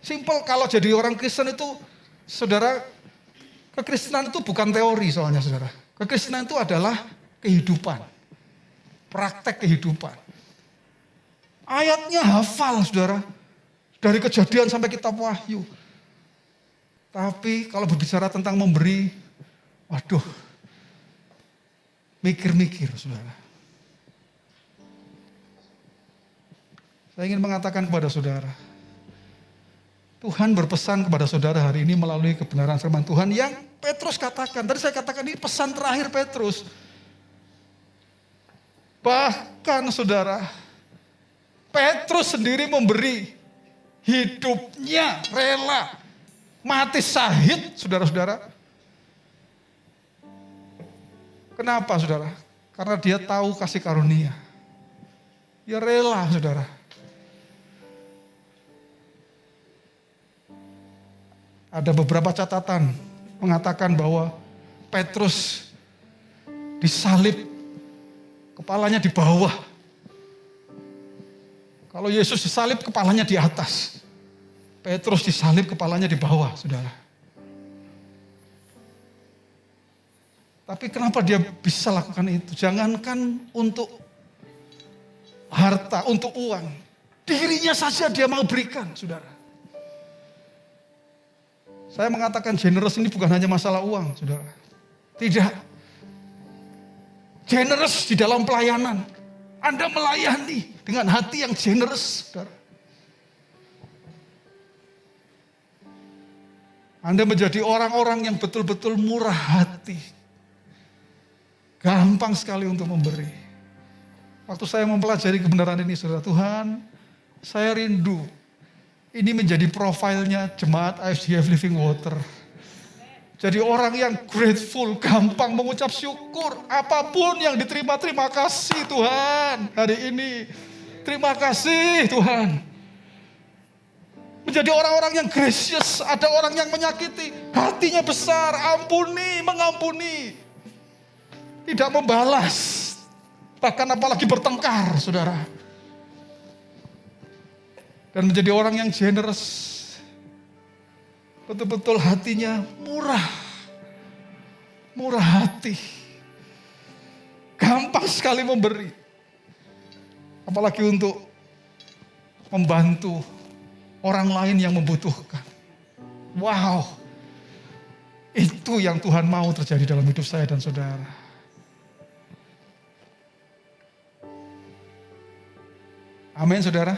Simple, kalau jadi orang Kristen itu, saudara, kekristenan itu bukan teori soalnya, saudara. Kekristenan itu adalah kehidupan. Praktek kehidupan. Ayatnya hafal, saudara. Dari Kejadian sampai kitab Wahyu. Tapi kalau berbicara tentang memberi, waduh, mikir-mikir, saudara. Saya ingin mengatakan kepada saudara, Tuhan berpesan kepada saudara hari ini melalui kebenaran firman Tuhan yang Petrus katakan. Tadi saya katakan ini pesan terakhir Petrus. Bahkan saudara, Petrus sendiri memberi hidupnya rela, mati syahid, saudara-saudara. Kenapa, saudara? Karena dia tahu kasih karunia. Dia rela, saudara. Ada beberapa catatan mengatakan bahwa Petrus disalib, kepalanya di bawah. Kalau Yesus disalib, kepalanya di atas. Petrus disalib, kepalanya di bawah, saudara. Tapi kenapa dia bisa lakukan itu? Jangankan untuk harta, untuk uang. Dirinya saja dia mau berikan, saudara. Saya mengatakan generous ini bukan hanya masalah uang, saudara. Tidak. Generous di dalam pelayanan. Anda melayani dengan hati yang generous, saudara. Anda menjadi orang-orang yang betul-betul murah hati. Gampang sekali untuk memberi. Waktu saya mempelajari kebenaran ini, saudara, Tuhan, saya rindu. Ini menjadi profilnya jemaat IFCF Living Water. Jadi orang yang grateful, gampang mengucap syukur. Apapun yang diterima, terima kasih Tuhan hari ini. Terima kasih Tuhan. Menjadi orang-orang yang gracious. Ada orang yang menyakiti, hatinya besar, ampuni, mengampuni. Tidak membalas. Bahkan apalagi bertengkar, saudara. Dan menjadi orang yang generous. Betul-betul hatinya murah. Murah hati. Gampang sekali memberi. Apalagi untuk membantu orang lain yang membutuhkan. Wow. Itu yang Tuhan mau terjadi dalam hidup saya dan saudara. Amin, saudara.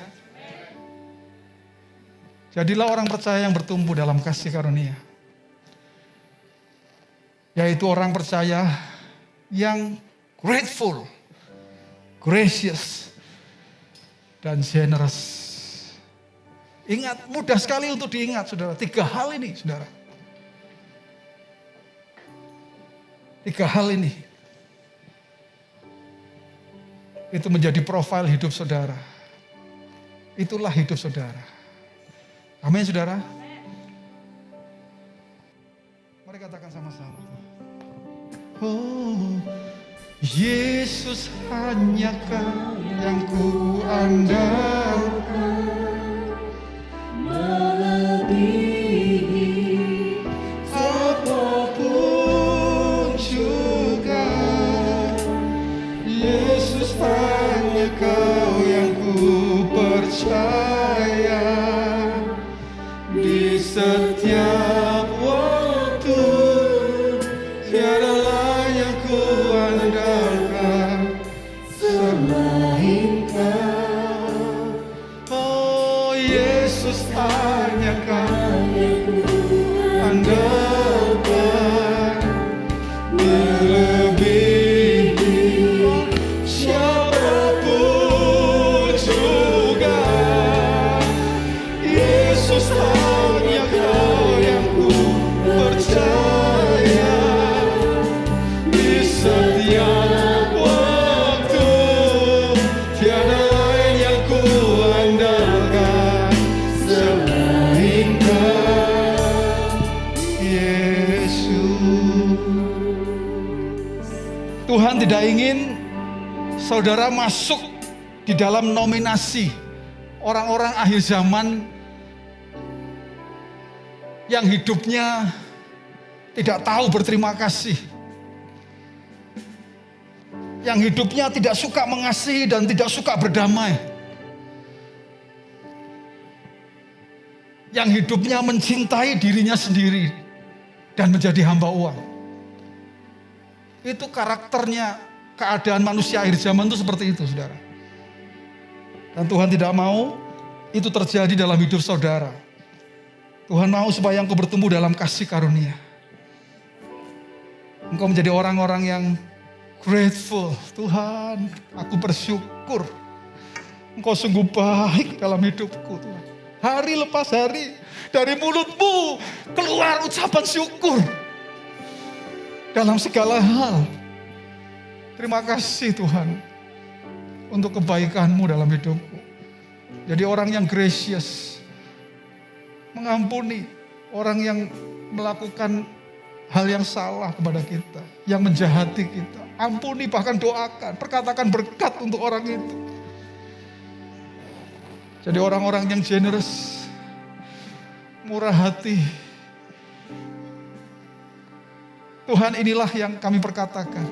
Jadilah orang percaya yang bertumbuh dalam kasih karunia. Yaitu orang percaya yang grateful, gracious, dan generous. Ingat, mudah sekali untuk diingat, saudara. 3 hal ini, saudara. 3 hal ini. Itu menjadi profil hidup saudara. Itulah hidup saudara. Amin saudara. Mari katakan sama-sama. Oh, Yesus hanya Kau yang ku andalkan, melebihi apapun juga. Yesus hanya Kau yang ku percaya, di setiap waktu tiada lain yang ku andalkan selain Kau. Oh Yesus hanya Kau yang ku andalkan, melebihi siapapun juga. Yesus hanya Kau yang ku percaya, di setiap waktu tiada lain yang ku andalkan selain Kau, Yesus. Tuhan tidak ingin saudara masuk di dalam nominasi orang-orang akhir zaman yang hidupnya tidak tahu berterima kasih, yang hidupnya tidak suka mengasihi dan tidak suka berdamai, yang hidupnya mencintai dirinya sendiri dan menjadi hamba uang. Itu karakternya, keadaan manusia akhir zaman itu seperti itu, saudara. Dan Tuhan tidak mau itu terjadi dalam hidup saudara. Tuhan mau supaya engkau bertumbuh dalam kasih karunia. Engkau menjadi orang-orang yang grateful. Tuhan, aku bersyukur. Engkau sungguh baik dalam hidupku, Tuhan. Hari lepas hari, dari mulutmu keluar ucapan syukur. Dalam segala hal. Terima kasih Tuhan untuk kebaikan-Mu dalam hidupku. Jadi orang yang gracious, mengampuni orang yang melakukan hal yang salah kepada kita, yang menjahati kita. Ampuni, bahkan doakan, perkatakan berkat untuk orang itu. Jadi orang-orang yang generous, murah hati. Tuhan, inilah yang kami perkatakan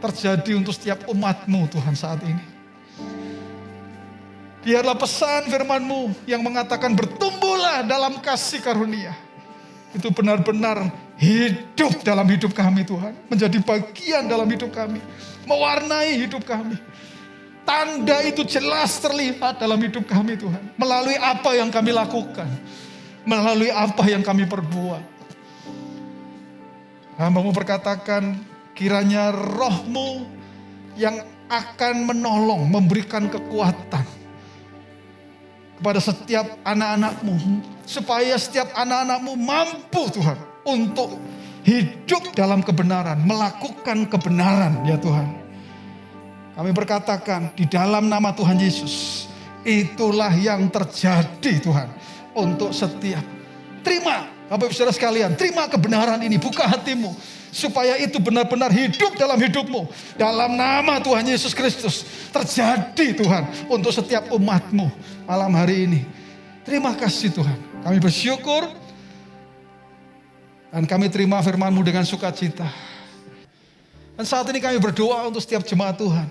terjadi untuk setiap umat-Mu Tuhan saat ini. Biarlah pesan firman-Mu yang mengatakan bertumbuhlah dalam kasih karunia. Itu benar-benar hidup dalam hidup kami Tuhan. Menjadi bagian dalam hidup kami. Mewarnai hidup kami. Tanda itu jelas terlihat dalam hidup kami Tuhan. Melalui apa yang kami lakukan. Melalui apa yang kami perbuat. Hamba-Mu perkatakan kiranya Roh-Mu yang akan menolong, memberikan kekuatan kepada setiap anak-anak-Mu. Supaya setiap anak-anak-Mu mampu Tuhan untuk hidup dalam kebenaran, melakukan kebenaran ya Tuhan. Kami berkatakan di dalam nama Tuhan Yesus, itulah yang terjadi Tuhan untuk setiap. Terima Bapak Ibu Saudara sekalian, terima kebenaran ini, buka hatimu supaya itu benar-benar hidup dalam hidupmu. Dalam nama Tuhan Yesus Kristus terjadi Tuhan untuk setiap umat-Mu malam hari ini. Terima kasih Tuhan, kami bersyukur dan kami terima firman-Mu dengan sukacita. Dan saat ini kami berdoa untuk setiap jemaat Tuhan,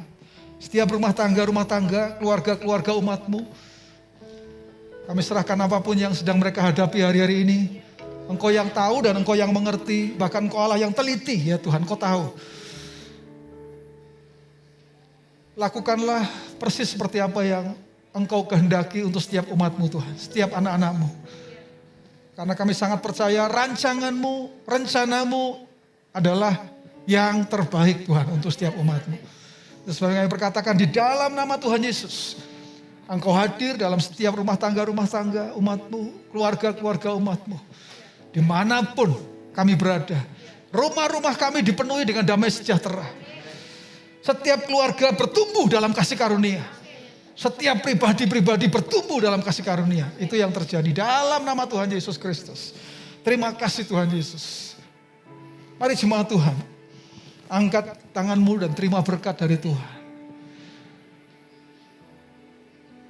setiap rumah tangga, keluarga-keluarga umat-Mu. Kami serahkan apapun yang sedang mereka hadapi hari-hari ini. Engkau yang tahu dan Engkau yang mengerti. Bahkan Engkau Allah yang teliti ya Tuhan, Engkau tahu. Lakukanlah persis seperti apa yang Engkau kehendaki untuk setiap umat-Mu Tuhan. Setiap anak-anak-Mu. Karena kami sangat percaya rancangan-Mu, rencana-Mu adalah yang terbaik Tuhan untuk setiap umat-Mu. Dan sebagai kami perkatakan di dalam nama Tuhan Yesus. Engkau hadir dalam setiap rumah tangga umat-Mu, keluarga-keluarga umat-Mu. Dimanapun kami berada, rumah-rumah kami dipenuhi dengan damai sejahtera. Setiap keluarga bertumbuh dalam kasih karunia. Setiap pribadi-pribadi bertumbuh dalam kasih karunia. Itu yang terjadi dalam nama Tuhan Yesus Kristus. Terima kasih Tuhan Yesus. Mari jemaat Tuhan, angkat tanganmu dan terima berkat dari Tuhan.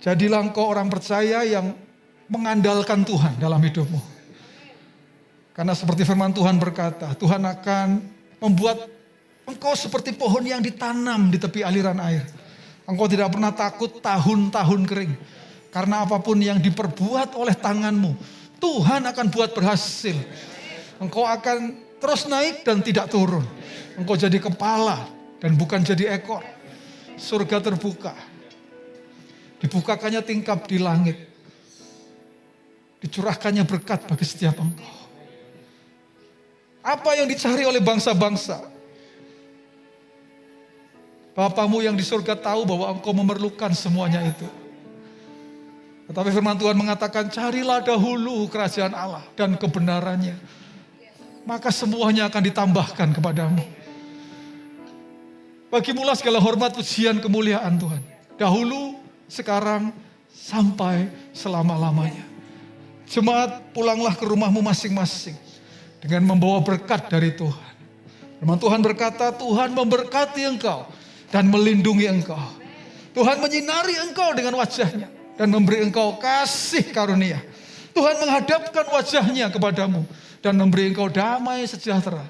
Jadilah engkau orang percaya yang mengandalkan Tuhan dalam hidupmu. Karena seperti firman Tuhan berkata, Tuhan akan membuat engkau seperti pohon yang ditanam di tepi aliran air. Engkau tidak pernah takut tahun-tahun kering. Karena apapun yang diperbuat oleh tanganmu, Tuhan akan buat berhasil. Engkau akan terus naik dan tidak turun. Engkau jadi kepala dan bukan jadi ekor. Surga terbuka. Dibukakannya tingkap di langit. Dicurahkannya berkat bagi setiap engkau. Apa yang dicari oleh bangsa-bangsa? Bapamu yang di surga tahu bahwa engkau memerlukan semuanya itu. Tetapi firman Tuhan mengatakan, carilah dahulu kerajaan Allah dan kebenarannya. Maka semuanya akan ditambahkan kepadamu. Bagimulah segala hormat, pujian, kemuliaan Tuhan. Dahulu, sekarang, sampai selama-lamanya. Jemaat, pulanglah ke rumahmu masing-masing. Dengan membawa berkat dari Tuhan. Firman Tuhan berkata, Tuhan memberkati engkau dan melindungi engkau. Tuhan menyinari engkau dengan wajahnya dan memberi engkau kasih karunia. Tuhan menghadapkan wajahnya kepadamu dan memberi engkau damai sejahtera.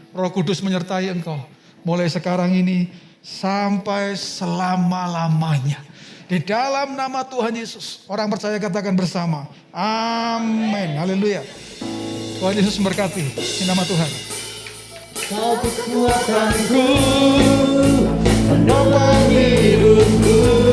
Roh Kudus menyertai engkau mulai sekarang ini sampai selama-lamanya. Di dalam nama Tuhan Yesus, orang percaya katakan bersama, amin, haleluya. Tuhan Yesus memberkati, di nama Tuhan. Kau kekuatanku, menopang hidupku.